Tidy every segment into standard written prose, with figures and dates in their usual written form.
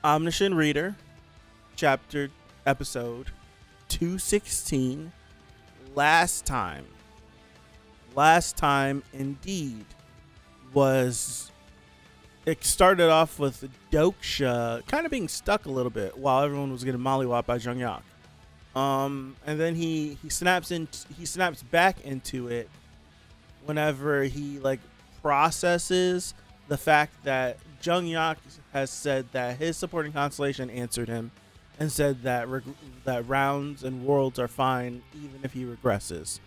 Omniscient Reader, episode 216. Last time indeed was, it started off with Doksha kind of being stuck a little bit while everyone was getting mollywopped by Jungyak. And then he snaps back into it whenever he like processes the fact that Jungyak has said that his supporting constellation answered him and said that that rounds and worlds are fine even if he regresses.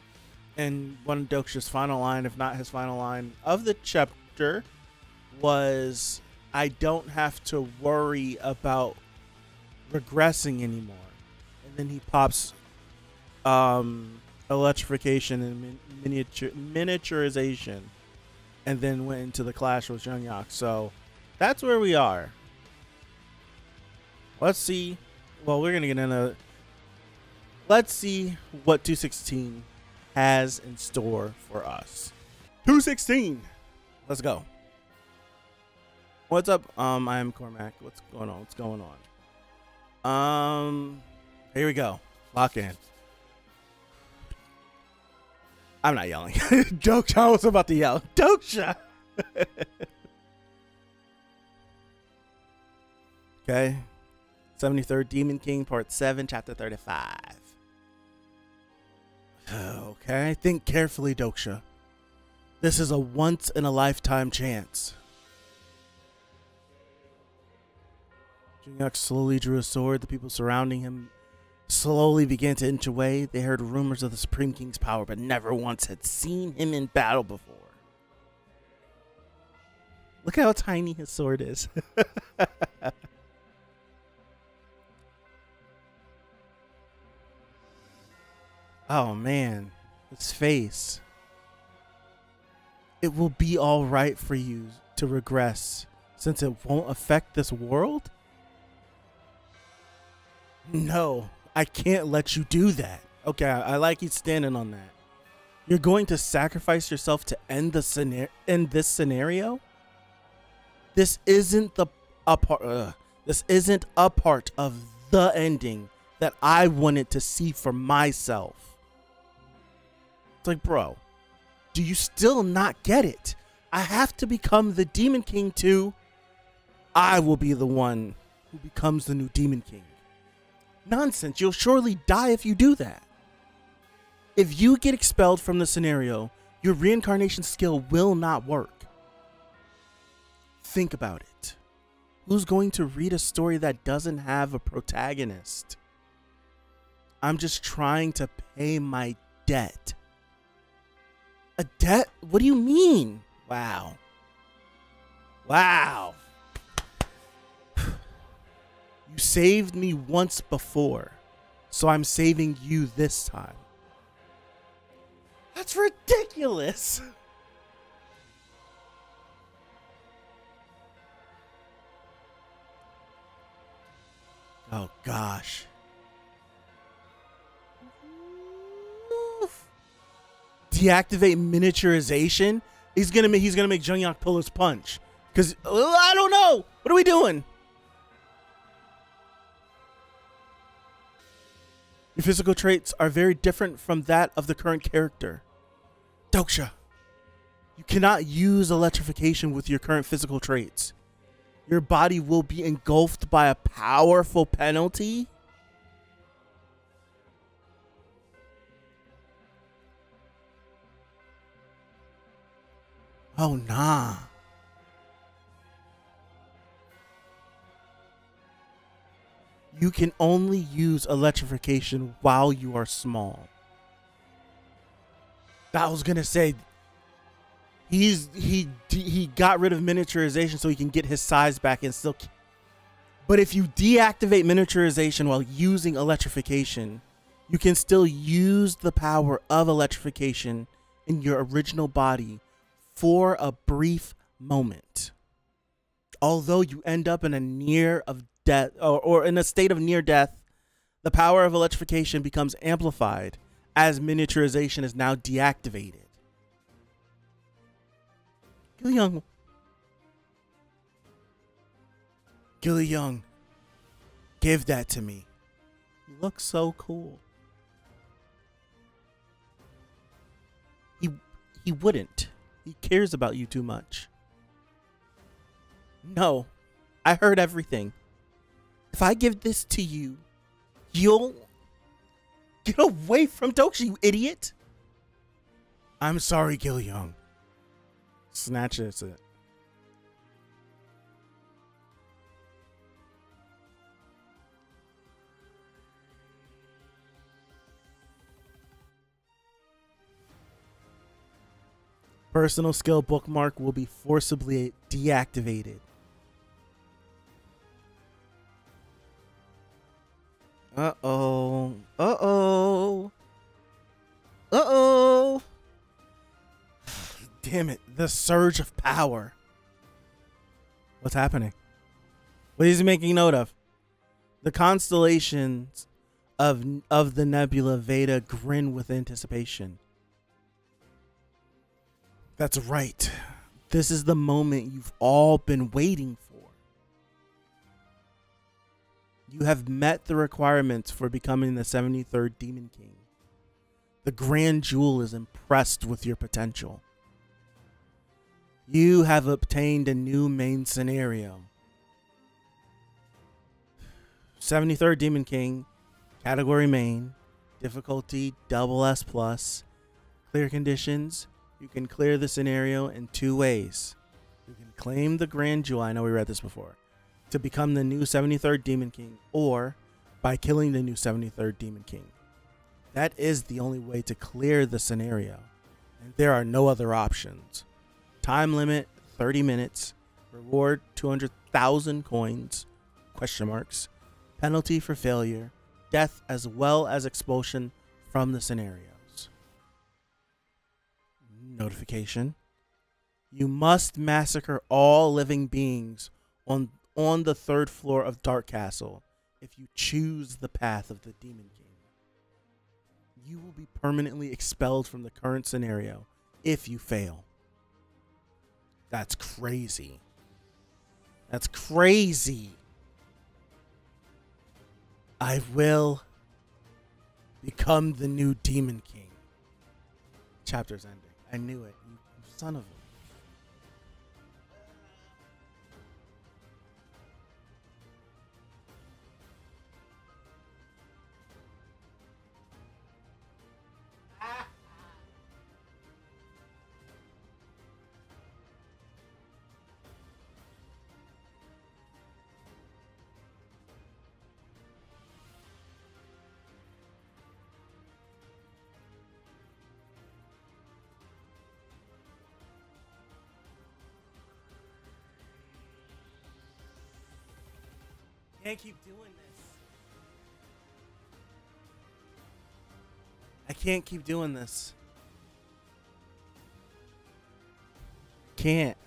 And one of Doksha's final line, if not his final line of the chapter, was, "I don't have to worry about regressing anymore." And then he pops electrification and miniaturization, and then went into the clash with Jungyak. So that's where we are. Let's see. Well, we're gonna get into. Let's see what 216 has in store for us. 216. Let's go. What's up? I am Cormac. What's going on? Here we go. Lock in. I'm not yelling. Doksha, I was about to yell. Doksha. Okay. 73rd Demon King, Part 7, Chapter 35. Okay. Think carefully, Doksha. This is a once-in-a-lifetime chance. Jungyak slowly drew a sword. The people surrounding him slowly began to inch away. They heard rumors of the Supreme King's power, but never once had seen him in battle before. Look how tiny his sword is. Oh man, his face. It will be all right for you to regress since it won't affect this world? No, I can't let you do that. Okay, I like you standing on that. You're going to sacrifice yourself to end this scenario? This isn't a part of the ending that I wanted to see for myself. It's like, bro, do you still not get it? I have to become the Demon King too. I will be the one who becomes the new Demon King. Nonsense, you'll surely die if you do that. If you get expelled from the scenario, your reincarnation skill will not work. Think about it. Who's going to read a story that doesn't have a protagonist? I'm just trying to pay my debt. A debt? What do you mean? Wow. Wow. You saved me once before, so I'm saving you this time. That's ridiculous. Oh gosh. Deactivate miniaturization. He's gonna make Jungyak pull his punch. Cause I don't know. What are we doing? Your physical traits are very different from that of the current character. Doksha, you cannot use electrification with your current physical traits. Your body will be engulfed by a powerful penalty. Oh, nah. You can only use electrification while you are small. I was gonna say he got rid of miniaturization so he can get his size back and still. But if you deactivate miniaturization while using electrification, you can still use the power of electrification in your original body for a brief moment. Although you end up in a death or in a state of near death, the power of electrification becomes amplified as miniaturization is now deactivated. Gilly Young, give that to me. You look so cool. He wouldn't. He cares about you too much. No, I heard everything. If I give this to you, you'll get away from Doksha, you idiot. I'm sorry, Gil-young. Snatches it. Personal skill bookmark will be forcibly deactivated. Uh-oh. Uh-oh. Uh-oh. Damn it. The surge of power. What's happening? What is he making note of? The constellations of the nebula Veda grin with anticipation. That's right. This is the moment you've all been waiting for. You have met the requirements for becoming the 73rd Demon King. The Grand Jewel is impressed with your potential. You have obtained a new main scenario. 73rd Demon King, category main, difficulty SS+, clear conditions. You can clear the scenario in 2 ways. You can claim the Grand Jewel, I know we read this before, to become the new 73rd Demon King, or by killing the new 73rd Demon King. That is the only way to clear the scenario, and there are no other options. Time limit, 30 minutes. Reward, 200,000 coins, question marks. Penalty for failure, death as well as expulsion from the scenarios. Notification. You must massacre all living beings on the 3rd floor of Dark Castle if you choose the path of the Demon King. You will be permanently expelled from the current scenario if you fail. That's crazy. That's crazy. I will become the new Demon King. Chapter's ending. I knew it. You son of a... Can't keep doing this. I can't keep doing this. Can't.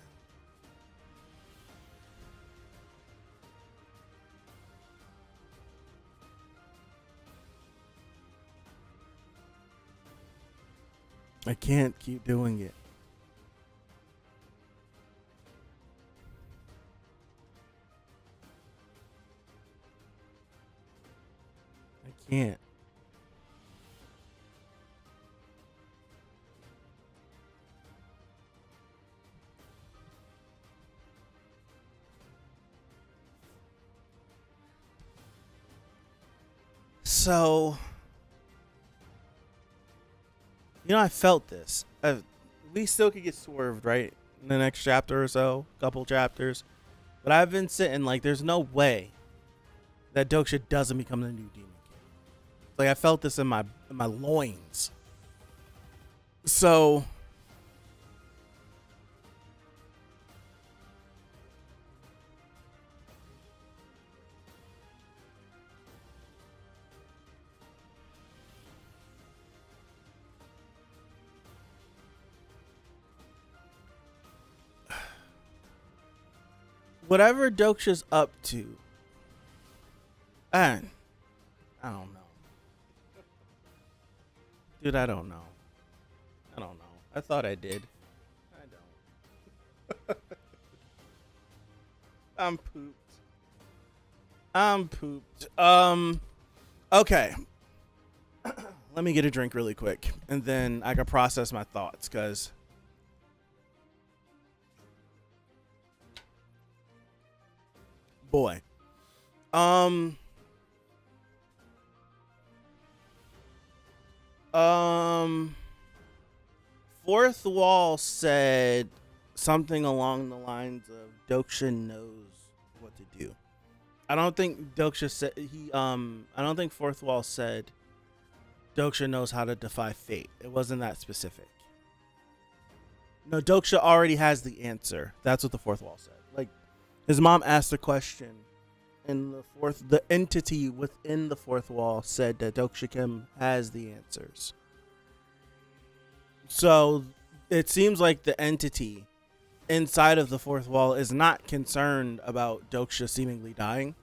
I can't keep doing it. I can't. So, you know, I felt this. We still could get swerved, right? In the next chapter or so, couple chapters. But I've been sitting like, there's no way that Doksha doesn't become the new Demon King. Like, I felt this in my loins. So, whatever Doksha's up to, I don't know. Dude, I don't know. I don't know. I thought I did. I don't. I'm pooped. I'm pooped. Okay. Let me get a drink really quick, and then I can process my thoughts, because boy. Fourth Wall said something along the lines of Doksha knows what to do. I don't think Doksha said I don't think Fourth Wall said Doksha knows how to defy fate. It wasn't that specific. No, Doksha already has the answer. That's what the Fourth Wall said. Like, his mom asked a question, and the entity within the Fourth Wall said that Doksha Kim has the answers. So it seems like the entity inside of the Fourth Wall is not concerned about Doksha seemingly dying,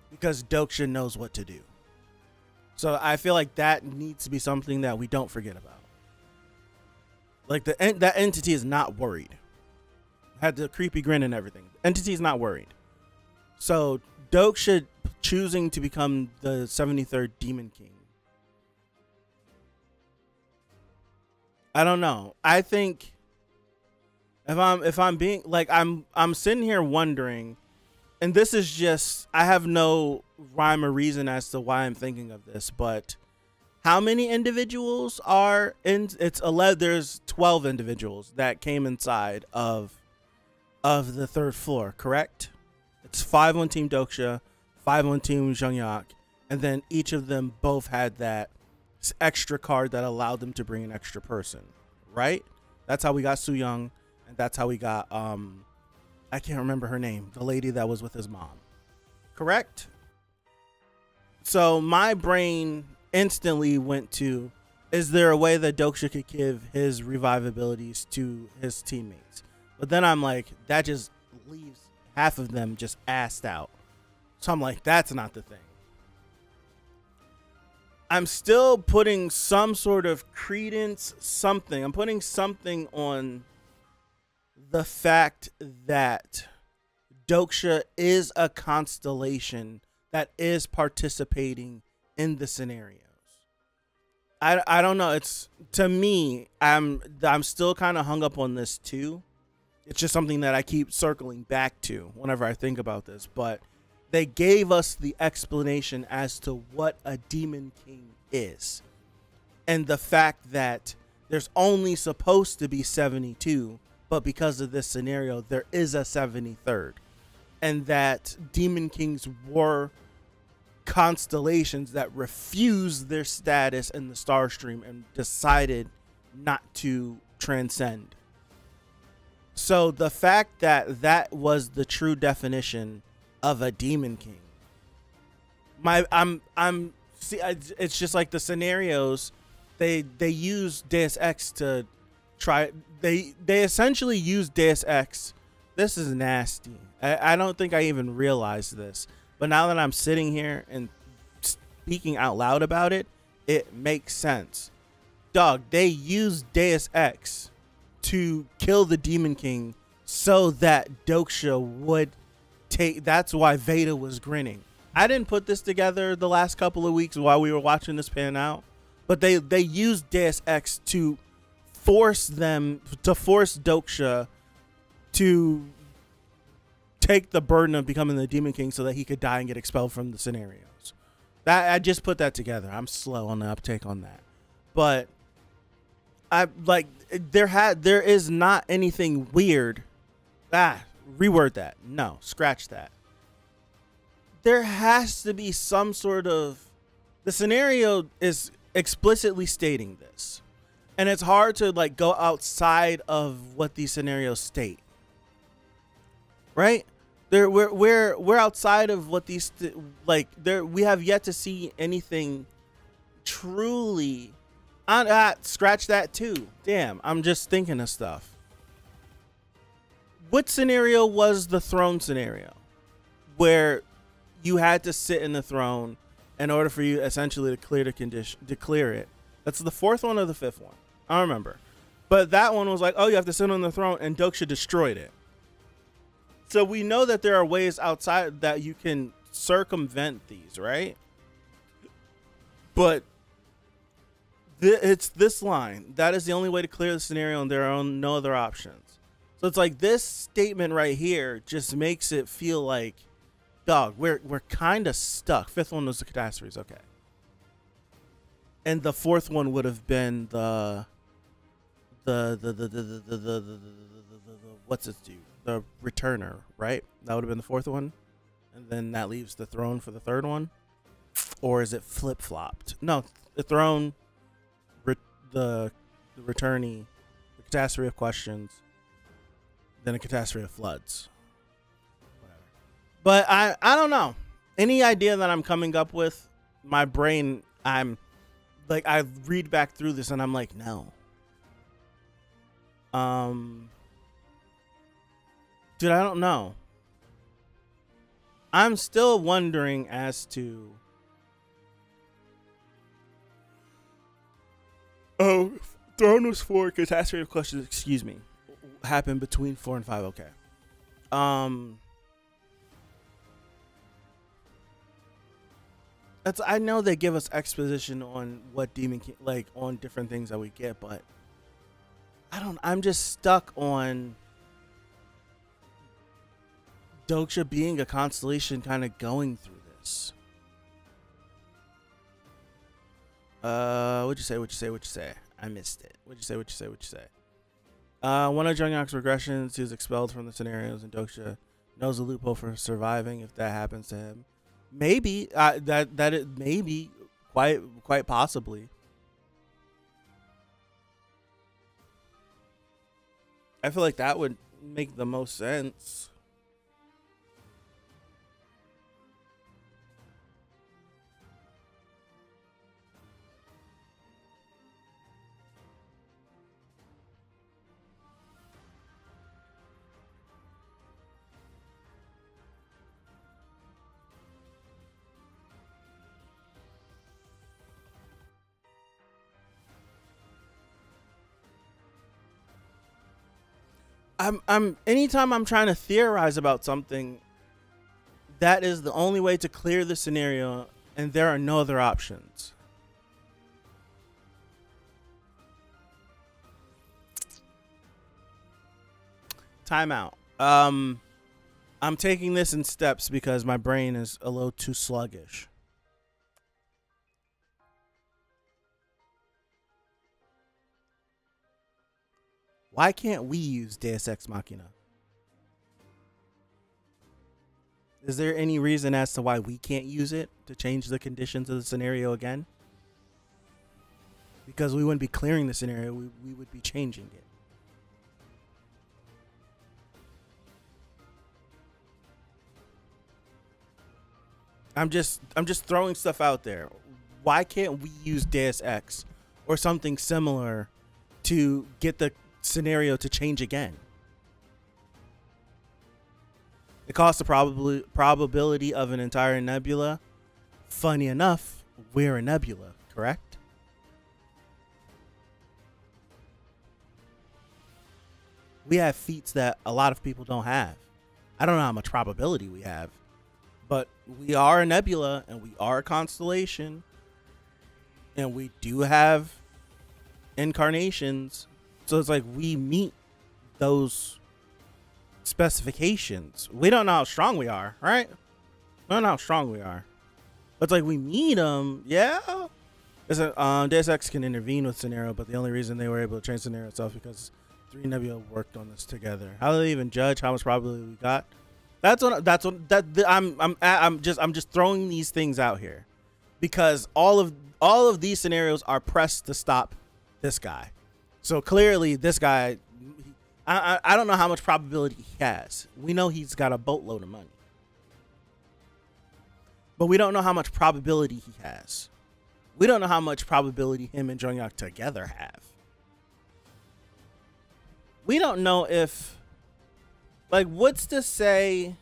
because Doksha knows what to do. So I feel like that needs to be something that we don't forget about. Like, that entity is not worried. Had the creepy grin and everything. The entity is not worried. So Doksha choosing to become the 73rd Demon King, I don't know. I think if I'm being like, I'm sitting here wondering, and this is just, I have no rhyme or reason as to why I'm thinking of this, but how many individuals are in? It's 11. There's 12 individuals that came inside of the third floor, correct? It's 5 on Team Doksha, 5 on Team Jungyak, and then each of them both had that extra card that allowed them to bring an extra person, right? That's how we got Su Young, and that's how we got I can't remember her name, the lady that was with his mom, correct? So my brain instantly went to, is there a way that Doksha could give his revive abilities to his teammates? But then I'm like, that just leaves half of them just assed out. So I'm like, that's not the thing. I'm still putting some sort of credence, something. I'm putting something on the fact that Doksha is a constellation that is participating in the scenarios. I don't know. It's, to me, I'm still kind of hung up on this too. It's just something that I keep circling back to whenever I think about this. But they gave us the explanation as to what a Demon King is. And the fact that there's only supposed to be 72, but because of this scenario, there is a 73rd. And that Demon Kings were constellations that refused their status in the star stream and decided not to transcend. So the fact that that was the true definition of a Demon King, it's just like the scenarios, they use Deus Ex to try, they essentially use Deus Ex. This is nasty. I don't think I even realized this, but now that I'm sitting here and speaking out loud about it, it makes sense. Dog, they use Deus Ex to kill the Demon King so that Doksha would take. That's why Veda was grinning. I didn't put this together the last couple of weeks while we were watching this pan out, but they used Deus Ex to force Doksha to take the burden of becoming the Demon King so that he could die and get expelled from the scenarios. That, I just put that together. I'm slow on the uptake on that, but I like, there is not anything weird. Reword that. No, scratch that. There has to be some sort of, the scenario is explicitly stating this, and it's hard to like go outside of what these scenarios state, right? We're outside of what these we have yet to see anything truly. Scratch that too. Damn, I'm just thinking of stuff. What scenario was the throne scenario, where you had to sit in the throne in order for you essentially to clear the condition, to clear it? That's the 4th one or the 5th one. I don't remember, but that one was like, oh, you have to sit on the throne, and Doksha destroyed it. So we know that there are ways outside that you can circumvent these, right? But it's this line. That is the only way to clear the scenario, and there are no other options. So it's like this statement right here just makes it feel like, dog, we're kind of stuck. Fifth one was the catastrophes, okay. And the fourth one would have been the what's it do? The returner, right? That would have been the fourth one. And then that leaves the throne for the third one. Or is it flip-flopped? No, the throne, the returnee, the catastrophe of questions, then a catastrophe of floods. Whatever. But I don't know. Any idea that I'm coming up with, my brain, I'm like, I read back through this and I'm like, no. Dude, I don't know. I'm still wondering as to... Oh, throne was 4, catastrophe of questions, excuse me, happened between 4 and 5, okay. I know they give us exposition on what Demon King, like on different things that we get, but I'm just stuck on Doksha being a constellation kind of going through this. What'd you say? I missed it. What'd you say? One of Jungyak's regressions, he was expelled from the scenarios, and Doksha knows a loophole for surviving if that happens to him. Maybe that it maybe quite possibly. I feel like that would make the most sense. Anytime I'm trying to theorize about something, that is the only way to clear the scenario, and there are no other options. Timeout. I'm taking this in steps because my brain is a little too sluggish. Why can't we use Deus Ex Machina? Is there any reason as to why we can't use it to change the conditions of the scenario again? Because we wouldn't be clearing the scenario, we would be changing it. I'm just throwing stuff out there. Why can't we use Deus Ex or something similar to get the scenario to change again? The cost of probability of an entire nebula. Funny enough, we're a nebula, correct? We have feats that a lot of people don't have. I don't know how much probability we have, but we are a nebula and we are a constellation, and we do have incarnations. So it's like we meet those specifications. We don't know how strong we are, right? We don't know how strong we are. But it's like we meet them, yeah. Deus Ex can intervene with scenario, but the only reason they were able to change scenario itself because 3 nebula worked on this together. How do they even judge how much probability we got? I'm just throwing these things out here because all of these scenarios are pressed to stop this guy. So clearly this guy, I don't know how much probability he has. We know he's got a boatload of money, but we don't know how much probability he has. We don't know how much probability him and Jungyak together have. We don't know if, like, what's to say?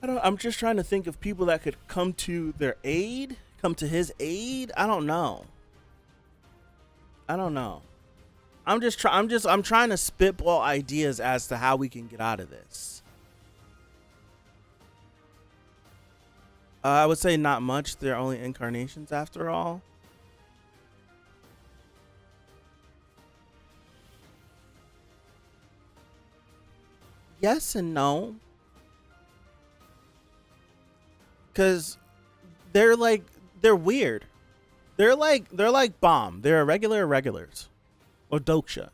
I'm just trying to think of people that could come to their aid. Come to his aid. I don't know. I'm trying to spitball ideas as to how we can get out of this. I would say not much. They're only incarnations after all. Yes and no. Because they're weird. They're like Bomb. They're irregular irregulars. Or Doksha.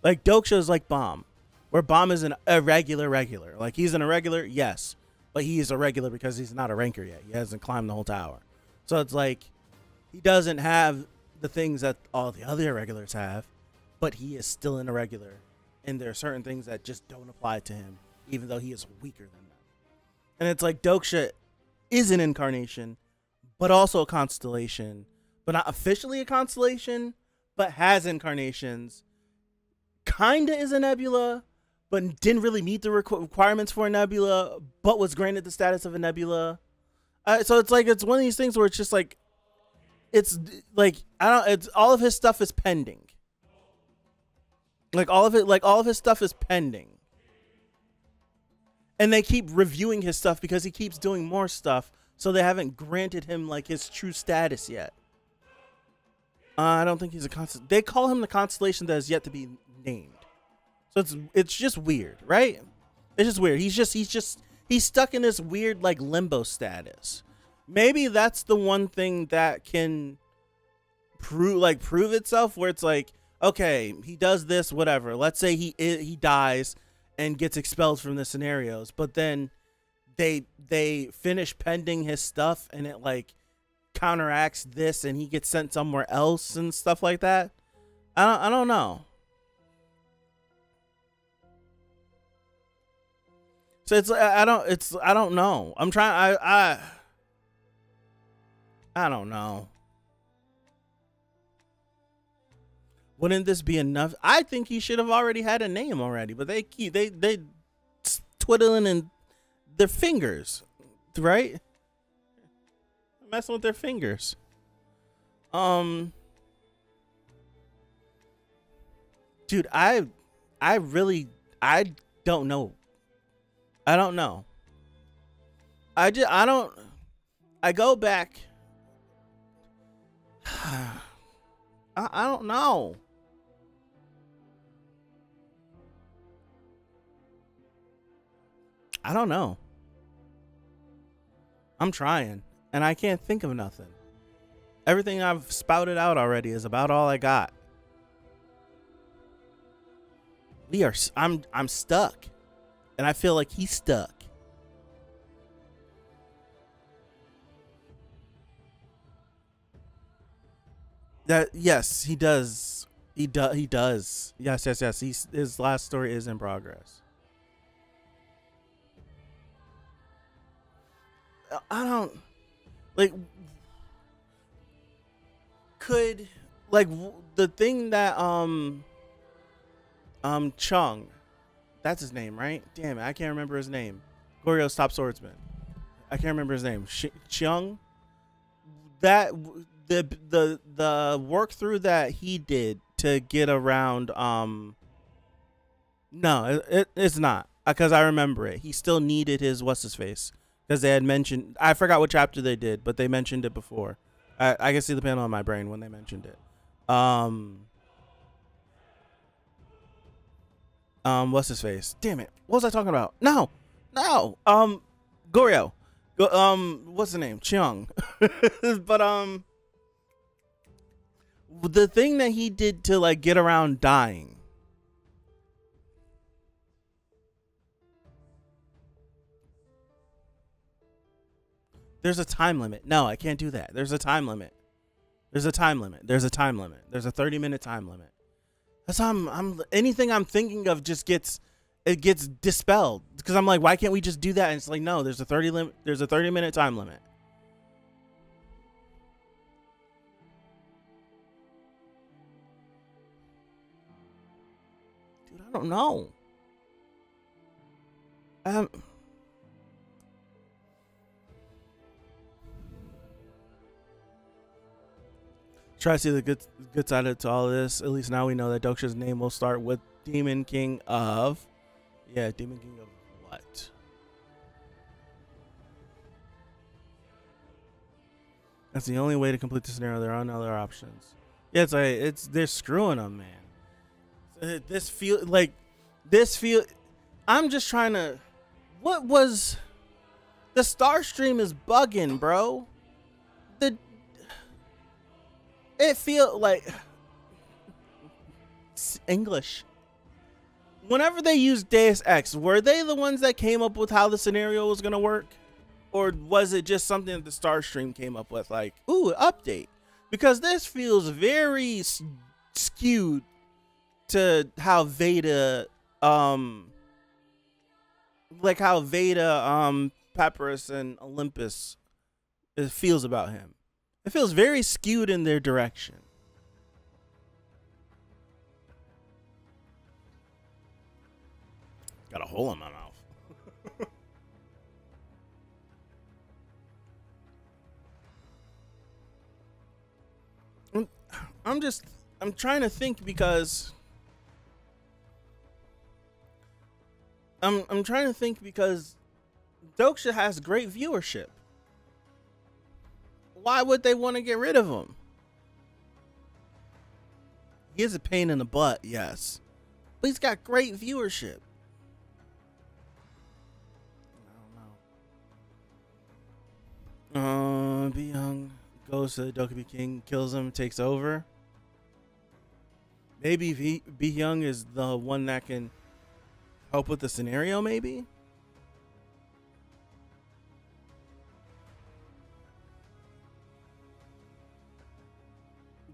Like Doksha is like Bomb. Where Bomb is an irregular regular. Like he's an irregular, yes. But he is irregular because he's not a ranker yet. He hasn't climbed the whole tower. So it's like he doesn't have the things that all the other irregulars have, but he is still an irregular. And there are certain things that just don't apply to him, even though he is weaker than them. And it's like Doksha is an incarnation, but also a constellation, but not officially a constellation, but has incarnations. Kinda is a nebula, but didn't really meet the requirements for a nebula, but was granted the status of a nebula. So it's like, it's one of these things where it's just like, it's like, it's all of his stuff is pending. Like all of his stuff is pending. And they keep reviewing his stuff because he keeps doing more stuff. So they haven't granted him like his true status yet. I don't think he's a constellation. They call him the constellation that is yet to be named. So it's just weird, right? It's just weird. He's stuck in this weird like limbo status. Maybe that's the one thing that can prove itself, where it's like, okay, he does this, whatever. Let's say he dies and gets expelled from the scenarios, but then they finish pending his stuff and it like counteracts this and he gets sent somewhere else and stuff like that. I don't know. So it's I don't know. I'm trying I don't know. Wouldn't this be enough? I think he should have already had a name already, but they twiddling in their fingers, right? Messing with their fingers. Dude, I don't know. I don't know. I go back. I don't know. I don't know. I'm trying, and I can't think of nothing. Everything I've spouted out already is about all I got. I'm stuck, and I feel like he's stuck. Yes, he does. He does. Yes. His last story is in progress. I don't like. Could like the thing that Chung, that's his name, right? Damn it, I can't remember his name. Goryo's top swordsman. I can't remember his name. Chung. That the work through that he did to get around. No, it's not, because I remember it. He still needed his what's his face. Because they had mentioned, I forgot what chapter they did, but they mentioned it before. I can see the panel on my brain when they mentioned it. What's his face? Damn it! What was I talking about? No. Goryo. What's the name? Chung. But the thing that he did to like get around dying. There's a time limit. No, I can't do that. There's a time limit. There's a time limit. There's a time limit. There's a 30-minute time limit. That's how anything I'm thinking of just gets dispelled, because I'm like, why can't we just do that? And it's like, no, there's a 30-minute time limit. Dude, I don't know. Try to see the good side to all of this. At least now we know that Doksha's name will start with Demon King of. Yeah, Demon King of what? That's the only way to complete the scenario. There are no other options. Yeah, it's like they're screwing them, man. This feel like I'm just trying to. What was the Star Stream is bugging, bro? It feel like English. Whenever they used Deus Ex, were they the ones that came up with how the scenario was gonna work? Or was it just something that the Starstream came up with, like, ooh, update? Because this feels very skewed to how Veda, Papyrus and Olympus, it feels about him. It feels very skewed in their direction. Got a hole in my mouth. I'm trying to think because I'm trying to think because Doksha has great viewership. Why would they want to get rid of him? He is a pain in the butt, yes, but he's got great viewership. I don't know. Be Young goes to Dokubi King, kills him, takes over. Maybe Be Young is the one that can help with the scenario, maybe?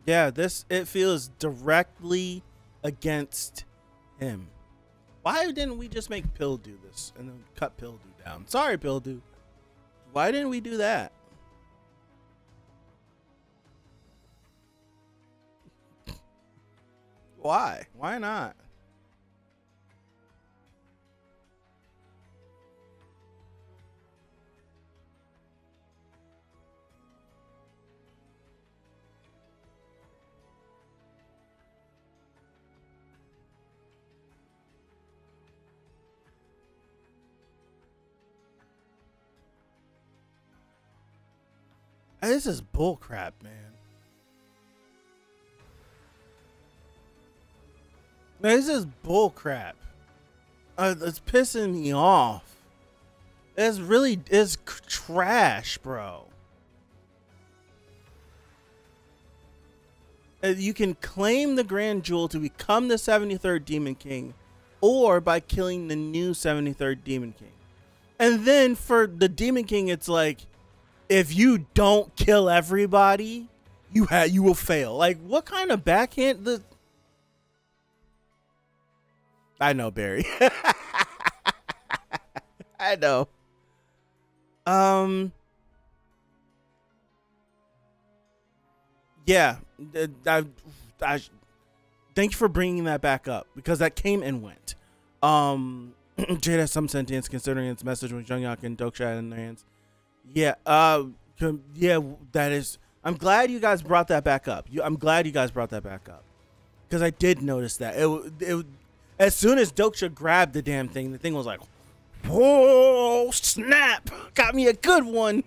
Yeah, it feels directly against him. Why didn't we just make Pill do this and then cut Pill down? Sorry, Pill. Why didn't we do that? Why? Why not? This is bullcrap, man. This is bullcrap. It's pissing me off. It's trash, bro. You can claim the Grand Jewel to become the 73rd Demon King, or by killing the new 73rd Demon King. And then for the Demon King, it's like, if you don't kill everybody, you will fail. Like, what kind of backhand? I know, Barry. I know. Yeah. Thank you for bringing that back up, because that came and went. Jade has some sentience considering its message when Jungyak and Doksha had in their hands. Yeah. Yeah. That is. I'm glad you guys brought that back up. I'm glad you guys brought that back up, because I did notice that it. As soon as Doksha grabbed the damn thing, the thing was like, whoa, snap. Got me a good one.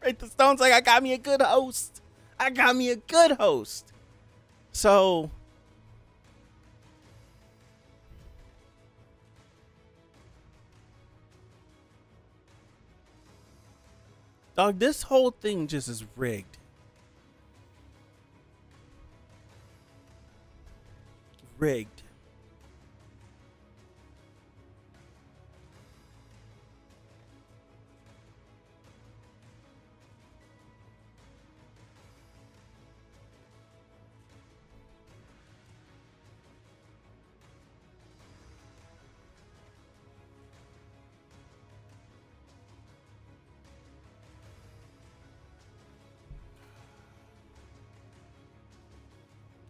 Right? The Stone's like, I got me a good host. I got me a good host. So. Dog, this whole thing just is rigged. Rigged.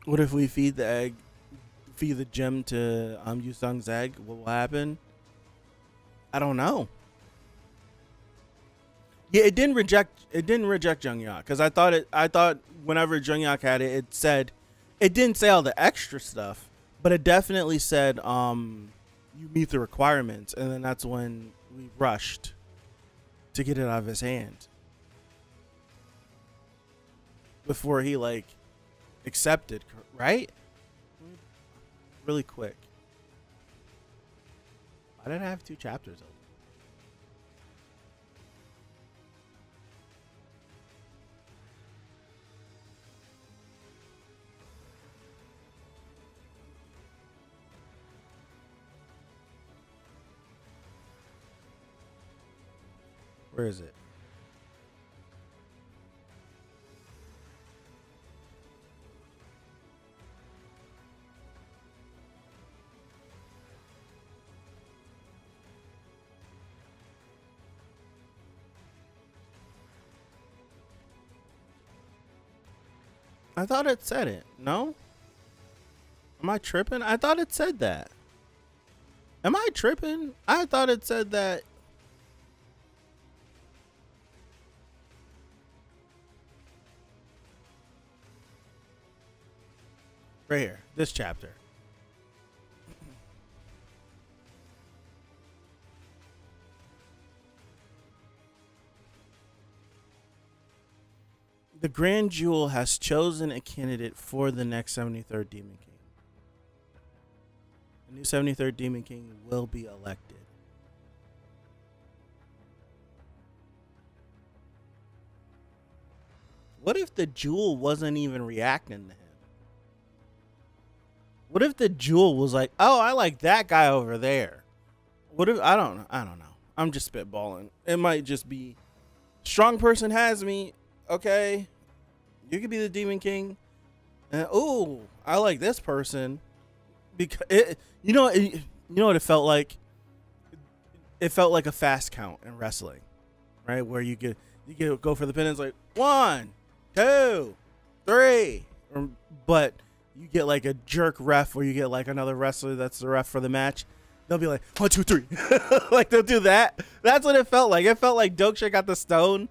What if we feed the gem to Yusung's egg? What will happen? I don't know. Yeah, it didn't reject Jungyak, because I thought whenever Jungyak had it, it didn't say all the extra stuff, but it definitely said you meet the requirements, and then that's when we rushed to get it out of his hand. before he like accepted, right? Really quick. Why did I have 2 chapters open? Where is it? I thought it said it. No? Am I tripping? I thought it said that. Am I tripping? I thought it said that. Right here, this chapter. The Grand Jewel has chosen a candidate for the next 73rd Demon King. The new 73rd Demon King will be elected. What if the Jewel wasn't even reacting to him? What if the Jewel was like, "Oh, I like that guy over there"? What if I don't know. I'm just spitballing. It might just be strong person has me. Okay, you could be the Demon King. And oh, I like this person because you know what it felt like. It felt like a fast count in wrestling, right? Where you go for the pin. And it's like 1, 2, 3, but you get like a jerk ref where you get like another wrestler that's the ref for the match. They'll be like 1, 2, 3, like they'll do that. That's what it felt like. It felt like Doksha got the stone.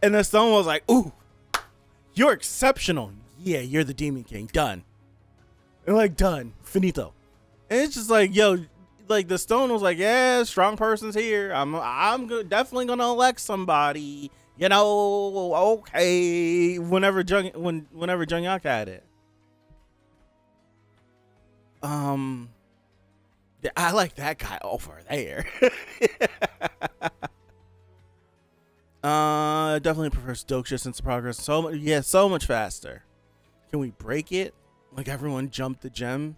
And the stone was like, "Ooh, you're exceptional. Yeah, you're the Demon King. Done." And like, done. Finito. And it's just like, yo, like the stone was like, "Yeah, strong person's here. I'm definitely gonna elect somebody. You know, okay." Whenever Jung-Yak had it. I like that guy over there. Definitely prefers Doksha since the progress so much faster. Can we break it? Like everyone jumped the gem?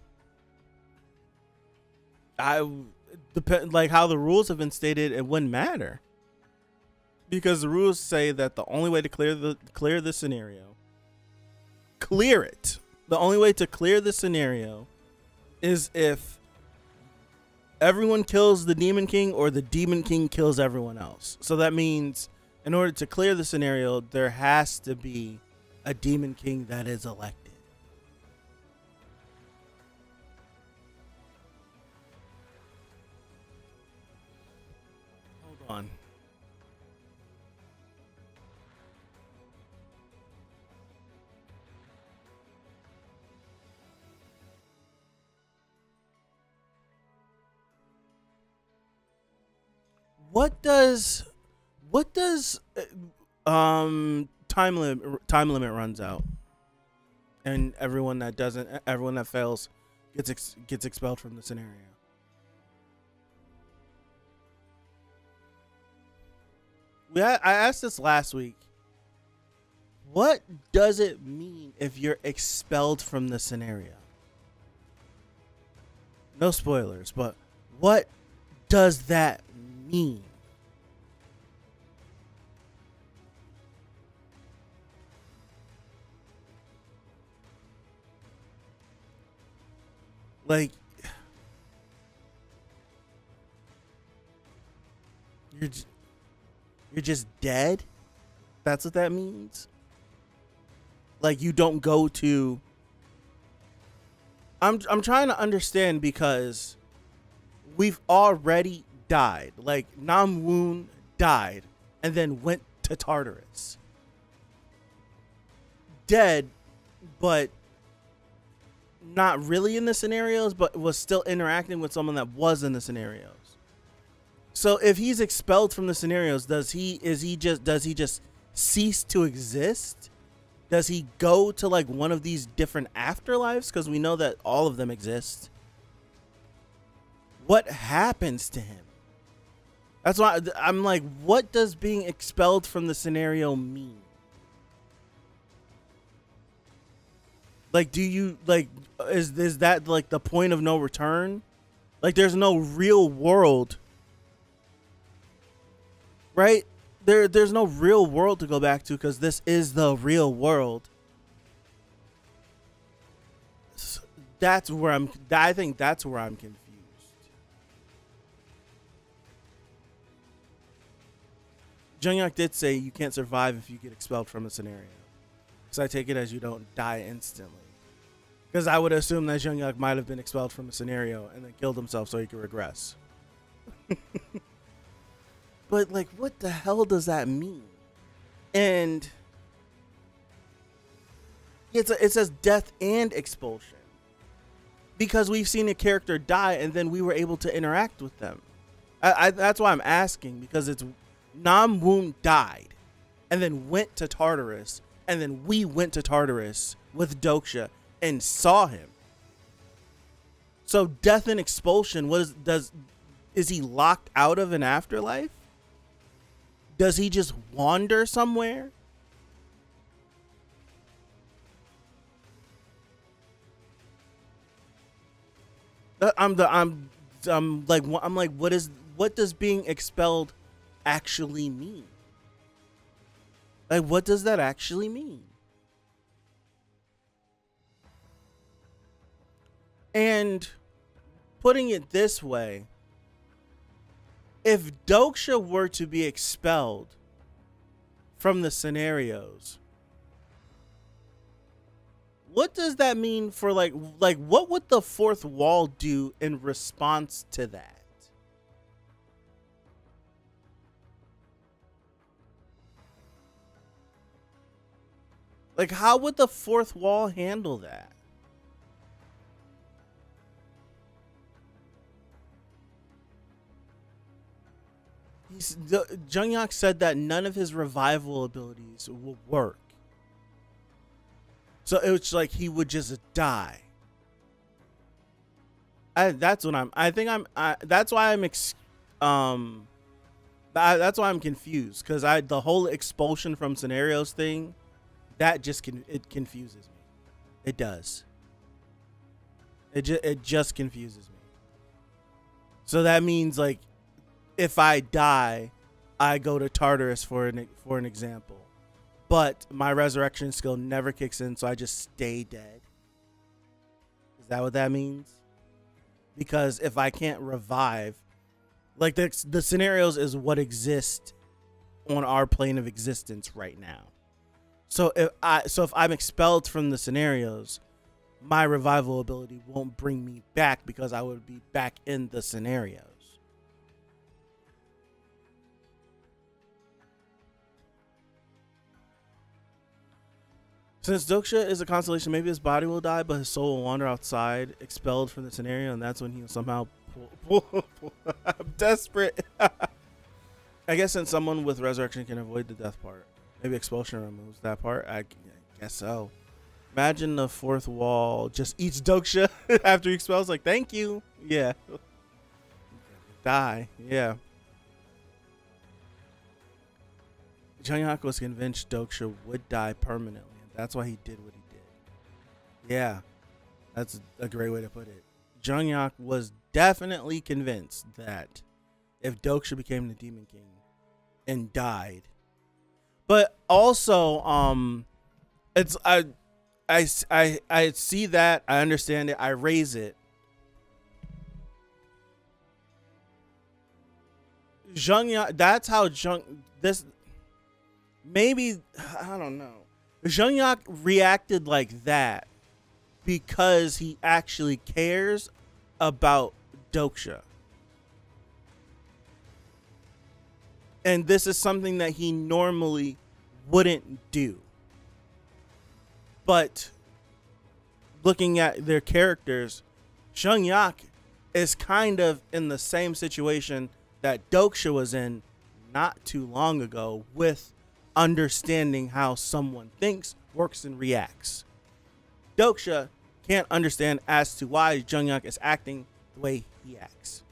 Like how the rules have been stated, it wouldn't matter. Because the rules say that the only way to clear the scenario. The only way to clear the scenario is if everyone kills the Demon King or the Demon King kills everyone else. So that means in order to clear the scenario, there has to be a Demon King that is elected. Hold on. What does time limit runs out, and everyone that fails gets expelled from the scenario? I asked this last week. What does it mean if you're expelled from the scenario? No spoilers, but what does that mean? Like, you're just dead? That's what that means? Like you don't go to... I'm trying to understand because we've already died. Like Namwoon died and then went to Tartarus. Dead, but not really in the scenarios, but was still interacting with someone that was in the scenarios. So if he's expelled from the scenarios, does he just cease to exist? Does he go to like one of these different afterlives? Because we know that all of them exist. What happens to him? That's why I'm like, what does being expelled from the scenario mean? Like, do you like, is that like the point of no return? Like, there's no real world, right? There's no real world to go back to because this is the real world. That's where I think that's where I'm confused. Junghyuk did say you can't survive if you get expelled from a scenario. So I take it as you don't die instantly. Because I would assume that Junghyuk might have been expelled from a scenario and then killed himself so he could regress. But like, what the hell does that mean? And it says death and expulsion. Because we've seen a character die and then we were able to interact with them. That's why I'm asking, because it's Namwoon died and then went to Tartarus, and then we went to Tartarus with Doksha and saw him. So death and expulsion, is he locked out of an afterlife? Does he just wander somewhere? I'm like, what does being expelled actually mean? Like, what does that actually mean? And putting it this way, if Doksha were to be expelled from the scenarios, what does that mean for like what would the fourth wall do in response to that? Like, how would the fourth wall handle that? Junghyuk said that none of his revival abilities will work. So it's like he would just die. That's why I'm confused, because the whole expulsion from scenarios thing, that just it confuses me. It does. It just confuses me. So that means, like, if I die, I go to Tartarus for an example, but my resurrection skill never kicks in, so I just stay dead. Is that what that means? Because if I can't revive, like, the scenarios is what exists on our plane of existence right now. So if I'm expelled from the scenarios, my revival ability won't bring me back because I would be back in the scenarios. Since Doksha is a constellation, maybe his body will die, but his soul will wander outside, expelled from the scenario, and that's when he'll somehow pull. I'm desperate. I guess since someone with resurrection can avoid the death part, maybe expulsion removes that part. I guess so. Imagine the fourth wall just eats Doksha after he expels. Like, thank you. Yeah. Die. Yeah. Junghyuk was convinced Doksha would die permanently. That's why he did what he did. Yeah, that's a great way to put it. Junghyuk was definitely convinced that if Doksha became the Demon King and died, but also, it's I see that, I understand it, I raise it. Junghyuk, that's how maybe, I don't know. Junghyuk reacted like that because he actually cares about Doksha. And this is something that he normally wouldn't do. But looking at their characters, Junghyuk is kind of in the same situation that Doksha was in not too long ago with understanding how someone thinks, works, and reacts. Doksha can't understand as to why Junghyuk is acting the way he acts.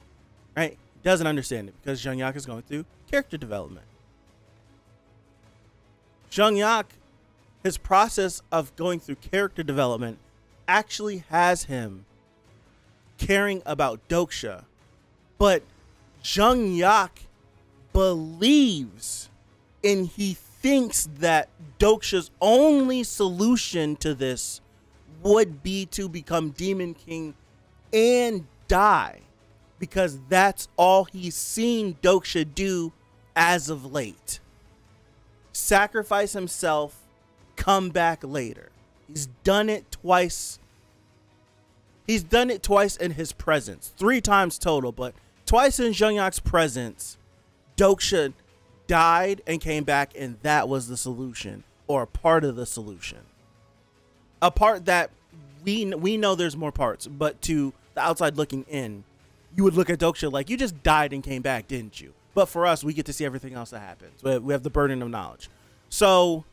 Right? He doesn't understand it because Junghyuk is going through character development. Junghyuk, his process of going through character development actually has him caring about Doksha, but Junghyuk believes and he thinks that Doksha's only solution to this would be to become Demon King and die, because that's all he's seen Doksha do as of late. Sacrifice himself, come back later. He's done it twice. He's done it twice in his presence. 3 times total, but twice in Junghyuk's presence, Doksha died and came back, and that was the solution, or a part of the solution. A part that we know there's more parts, but to the outside looking in, you would look at Doksha like, you just died and came back, didn't you? But for us, we get to see everything else that happens. We have the burden of knowledge. So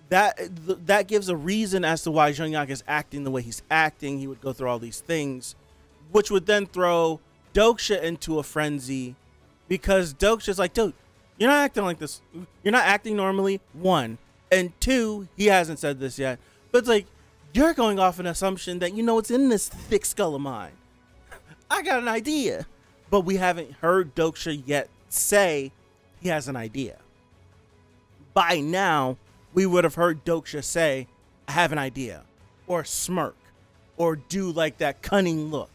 that gives a reason as to why Junghyuk is acting the way he's acting. He would go through all these things, which would then throw Doksha into a frenzy, because Doksha's like, dude, you're not acting like this. You're not acting normally, 1. And 2, he hasn't said this yet, but it's like, you're going off an assumption that you know what's in this thick skull of mine. I got an idea. But we haven't heard Doksha yet say he has an idea. By now, we would have heard Doksha say, I have an idea, or smirk, or do like that cunning look.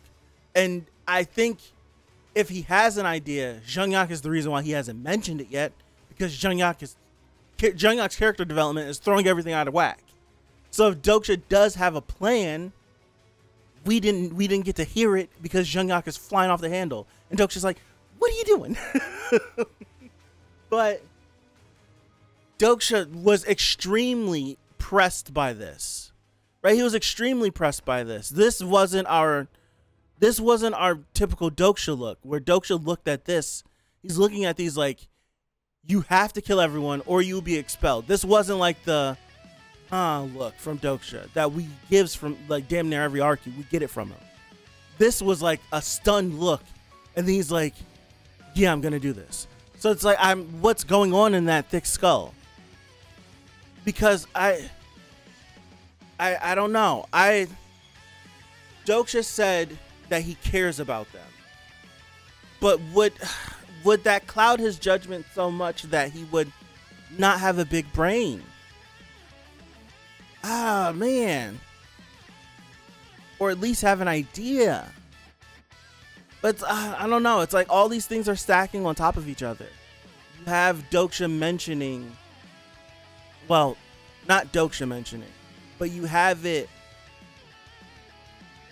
And I think if he has an idea, Junghyuk is the reason why he hasn't mentioned it yet, because Junghyuk's character development is throwing everything out of whack. So if Doksha does have a plan, we didn't get to hear it because Junghyuk is flying off the handle, and Doksha's like, what are you doing? But Doksha was extremely pressed by this, right? He was extremely pressed by this. This wasn't our typical Doksha look, where Doksha looked at this. He's looking at these like, you have to kill everyone or you'll be expelled. This wasn't like the look from Doksha that we gives from like damn near every arc. We get it from him. This was like a stunned look, and then he's like, yeah, I'm gonna do this. So it's like, what's going on in that thick skull? Because I don't know. Doksha said that he cares about them, but would that cloud his judgment so much that he would not have a big brain? Ah, man. Or at least have an idea. But I don't know. It's like all these things are stacking on top of each other. You have Doksha mentioning, well, not Doksha mentioning, but you have it.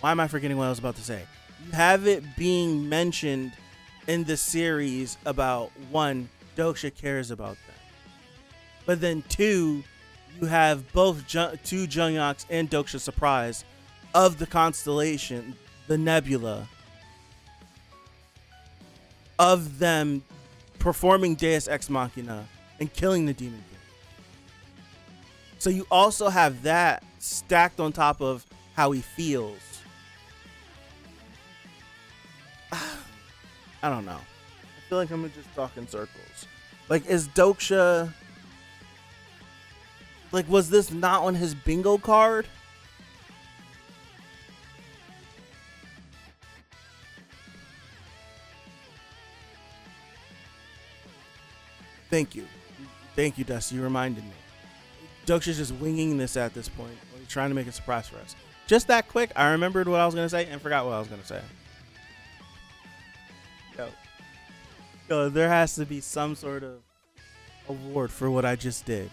Why am I forgetting what I was about to say? You have it being mentioned in the series about, 1, Doksha cares about them. But then 2, you have both 2 Junghyuks and Doksha surprise of the constellation, the nebula, of them performing Deus Ex Machina and killing the Demon King. So you also have that stacked on top of how he feels. I don't know. I feel like I'm just talking circles. Like, is Doksha, like, was this not on his bingo card? Thank you. Thank you, Dusty. You reminded me. Doksha's just winging this at this point. He's trying to make a surprise for us. Just that quick, I remembered what I was going to say and forgot what I was going to say. Yo, there has to be some sort of award for what I just did.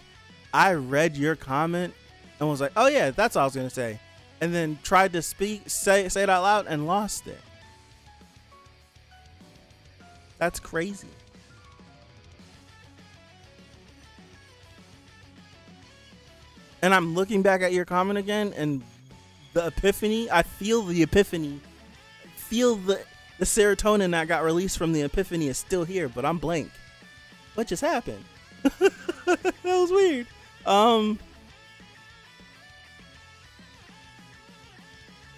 I read your comment and was like, oh yeah, that's all I was going to say. And then tried to say it out loud and lost it. That's crazy. And I'm looking back at your comment again, and the epiphany, I feel the epiphany. I feel the serotonin that got released from the epiphany is still here, but I'm blank. What just happened? That was weird.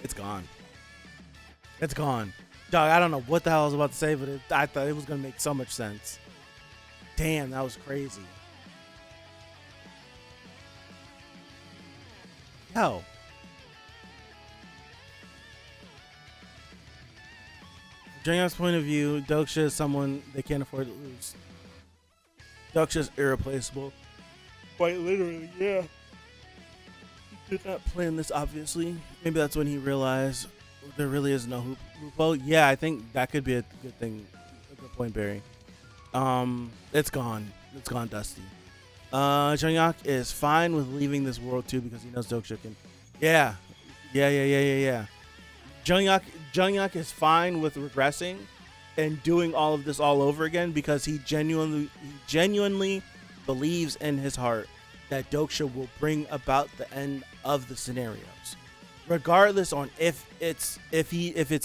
It's gone. It's gone. Dog, I don't know what the hell I was about to say, but I thought it was going to make so much sense. Damn, that was crazy. Yo. From Jungkook's point of view, Doksha is someone they can't afford to lose. Doksha's irreplaceable. Quite literally, yeah. He did not plan this, obviously. Maybe that's when he realized there really is no loophole. Yeah, I think that could be a good thing. A good point, Barry. It's gone. It's gone, Dusty. Jungkook is fine with leaving this world too because he knows Doksha can. Yeah. Jungkook is fine with regressing and doing all of this all over again because he genuinely believes in his heart that Doksha will bring about the end of the scenarios, regardless on if it's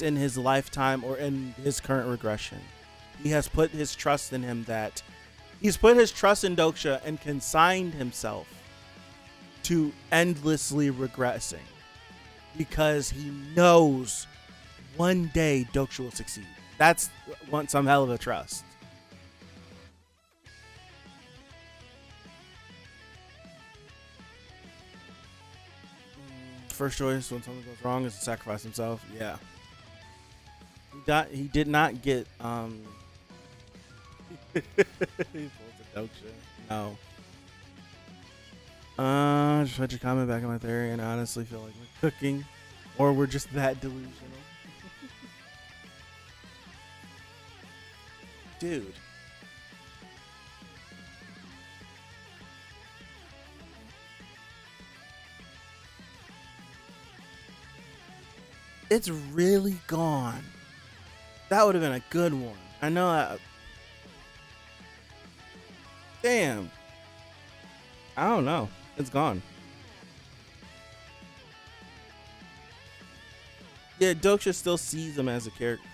in his lifetime or in his current regression. He has put his trust in him, that he's put his trust in Doksha and consigned himself to endlessly regressing because he knows one day Doksha will succeed. That's some hell of a trust. First choice when something goes wrong is to sacrifice himself. Yeah. He did not get he pulls a Doksha. No. Just read your comment back on my theory and I honestly feel like we're cooking or we're just that delusional. Dude. It's really gone. That would have been a good one. I know that. Damn. I don't know. It's gone. Yeah, Doksha still sees him as a character.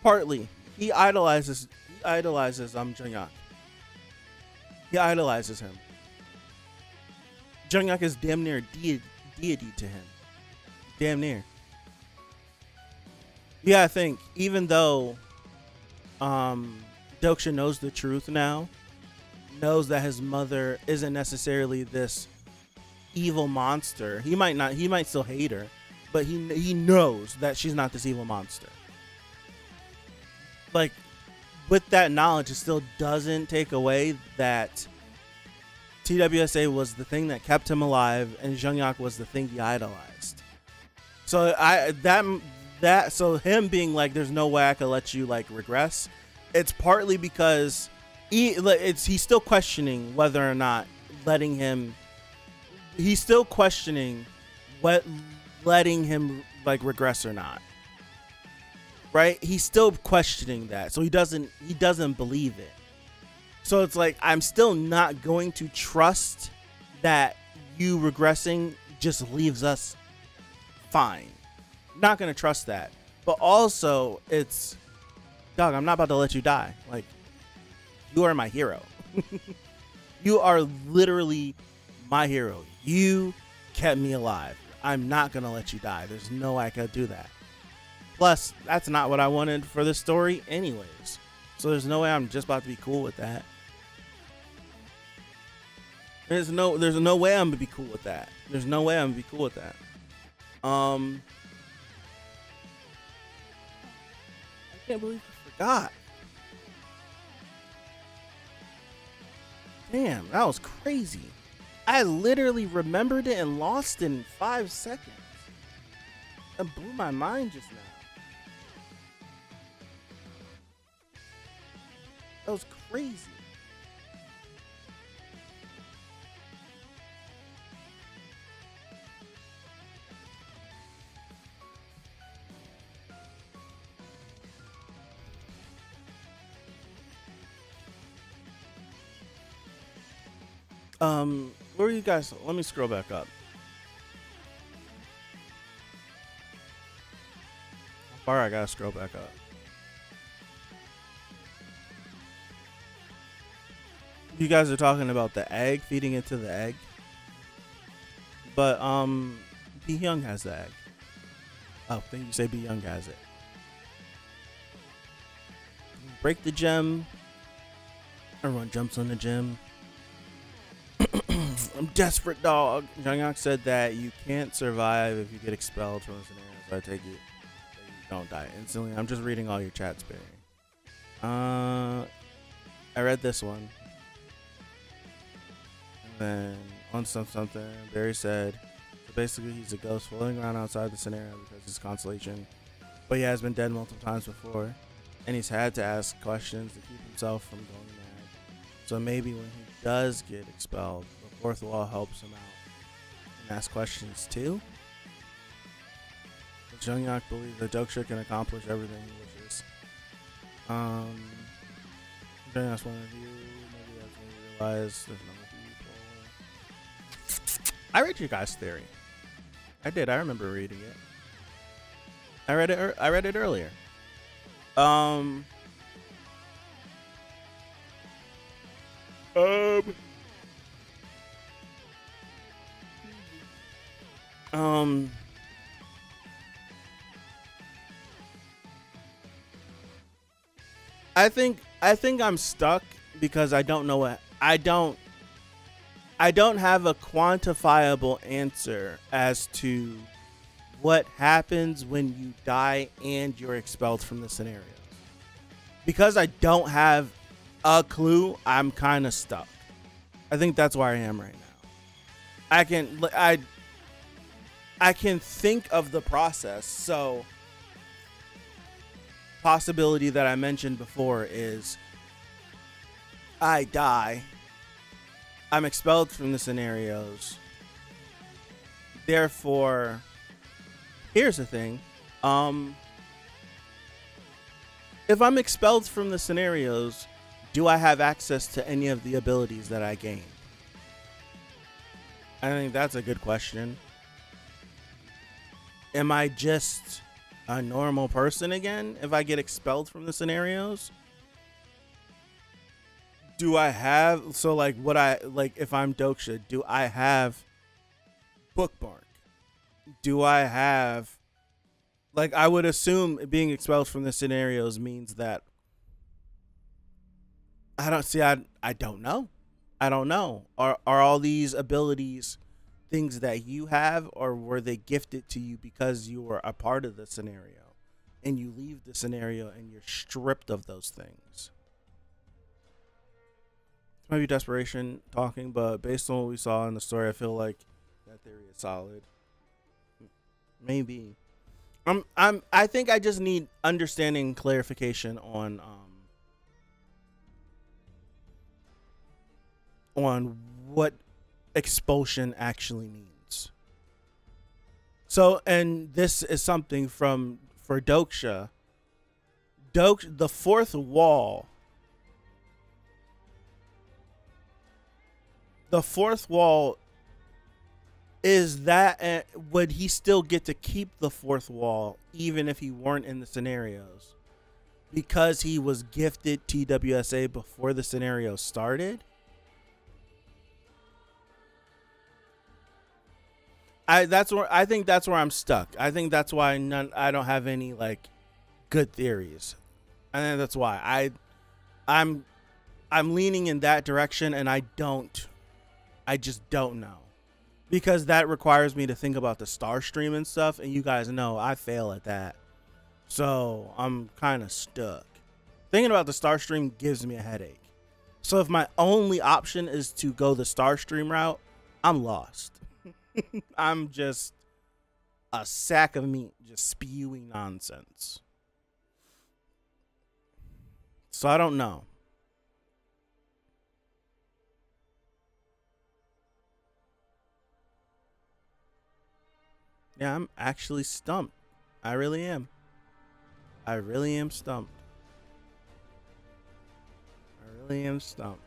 Partly. He idolizes Jungkook. He idolizes him. Jungkook is damn near a deity to him. Damn near. Yeah, I think even though Doksha knows the truth now, knows that his mother isn't necessarily this evil monster. He might still hate her, but he knows that she's not this evil monster. Like, with that knowledge, it still doesn't take away that TWSA was the thing that kept him alive and Jungkook was the thing he idolized. So so him being like, there's no way I could let you like regress. It's partly because he's still questioning whether or not letting him. He's still questioning letting him like regress or not. Right? He's still questioning that. So he doesn't believe it. So it's like, I'm still not going to trust that you regressing just leaves us fine. Not going to trust that. But also, it's, dog, I'm not about to let you die. Like, you are my hero. You are literally my hero. You kept me alive. I'm not going to let you die. There's no way I could do that. Plus, that's not what I wanted for this story anyways. So there's no way I'm just about to be cool with that. There's no way I'm gonna be cool with that. There's no way I'm gonna be cool with that. I can't believe I forgot. Damn, that was crazy. I literally remembered it and lost it in 5 seconds. That blew my mind just now. That was crazy. Where are you guys? Let me scroll back up. How far I gotta scroll back up? You guys are talking about the egg, feeding it to the egg. But Be Young has the egg. Oh, I think you say Be Young has it. Break the gem. Everyone jumps on the gem. I'm desperate, dog. Junghyuk said that you can't survive if you get expelled from the scenario, so I take it that you don't die instantly. I'm just reading all your chats, Barry. I read this one. And then on something, Barry said, so basically he's a ghost floating around outside the scenario because he's constellation, but he has been dead multiple times before, and he's had to ask questions to keep himself from going mad. So maybe when he does get expelled, the fourth wall helps him out and ask questions too. But Junghyuk believes that Doksha can accomplish everything he wishes. Junghyuk's point of view, maybe that's when you realize there's no people. I read your guys' theory. I did. I remember reading it. I read it earlier. I think I'm stuck because I don't know what I don't have a quantifiable answer as to what happens when you die and you're expelled from the scenario. Because I don't have a clue, I'm kind of stuck. I think that's where I am right now. I can think of the process. So possibility that I mentioned before is I die. I'm expelled from the scenarios. Therefore, here's the thing. If I'm expelled from the scenarios, do I have access to any of the abilities that I gained? I think that's a good question. Am I just a normal person again if I get expelled from the scenarios? Do I have, so like what I, like if I'm Doksha, do I have bookmark? Do I have, like I would assume being expelled from the scenarios means that I don't know. I don't know. Are all these abilities things that you have, or were they gifted to you because you were a part of the scenario and you leave the scenario and you're stripped of those things? It might be desperation talking, but based on what we saw in the story, I feel like that theory is solid. Maybe. I think I just need understanding, clarification on what expulsion actually means. So, and this is something for Doksha. The fourth wall. The fourth wall is that, would he still get to keep the fourth wall even if he weren't in the scenarios? Because he was gifted TWSA before the scenario started? I think that's where I'm stuck. I think that's why I don't have any like good theories. I think that's why I'm leaning in that direction, and I just don't know, because that requires me to think about the star stream and stuff, and you guys know I fail at that, so I'm kind of stuck. Thinking about the star stream gives me a headache. So if my only option is to go the star stream route, I'm lost. I'm just a sack of meat just spewing nonsense. So I don't know. Yeah, I'm actually stumped. I really am. I really am stumped. I really am stumped.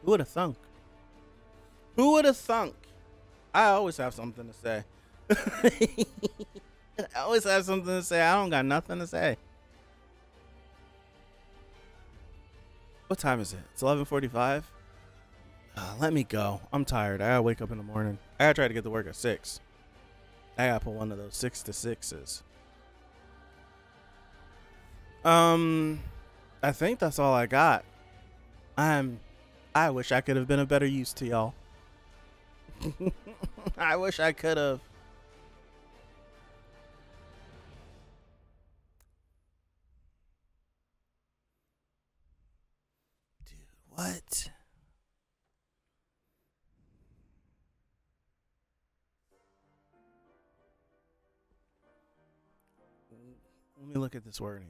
Who would have thunk? Who would have thunk? I always have something to say. I always have something to say. I don't got nothing to say. What time is it? It's 11:45. Let me go. I'm tired. I gotta wake up in the morning. I gotta try to get to work at 6. I gotta put one of those 6 to 6s. I think that's all I got. I wish I could have been a better use to y'all. I wish I could have. Dude, what? Let me look at this wording.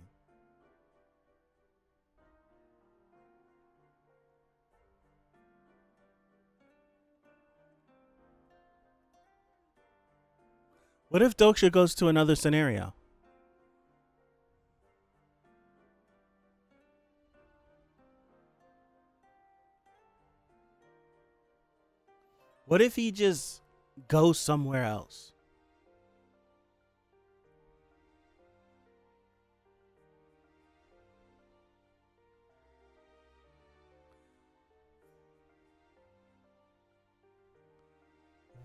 What if Doksha goes to another scenario? What if he just goes somewhere else?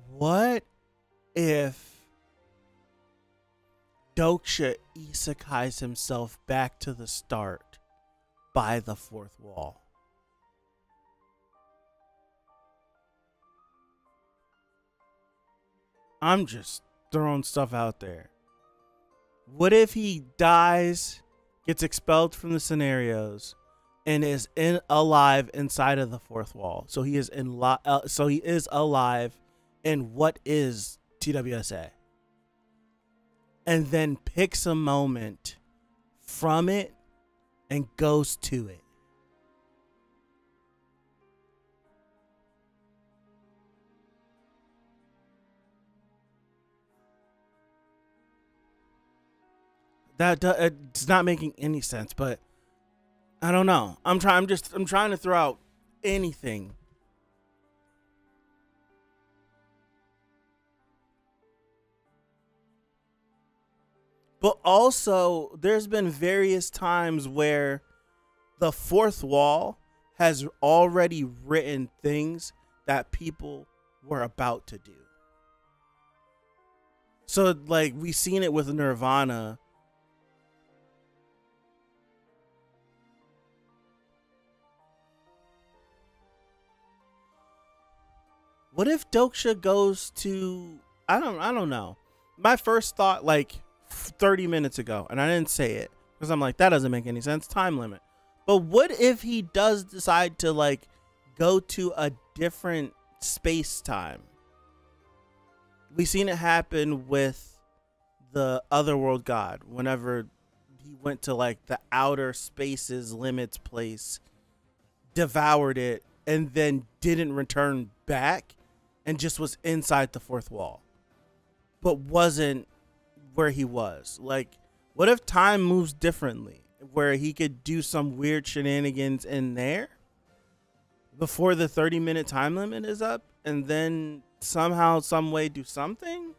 What if Doksha isekais himself back to the start by the fourth wall? I'm just throwing stuff out there. What if he dies, gets expelled from the scenarios, and is alive inside of the fourth wall? So he is alive in what is TWSA. And then picks a moment from it and goes to it. It's not making any sense, but I don't know. I'm trying to throw out anything. But also, there's been various times where the fourth wall has already written things that people were about to do. So, like, we've seen it with Nirvana. What if Doksha goes to... I don't know. My first thought, like 30 minutes ago, and I didn't say it because I'm like, that doesn't make any sense. Time limit. But what if he does decide to, like, go to a different space time? We've seen it happen with the Otherworld God whenever he went to, like, the outer spaces limits place, devoured it, and then didn't return back and just was inside the fourth wall, but wasn't where he was. Like, what if time moves differently, where he could do some weird shenanigans in there before the 30-minute time limit is up, and then somehow, some way do something?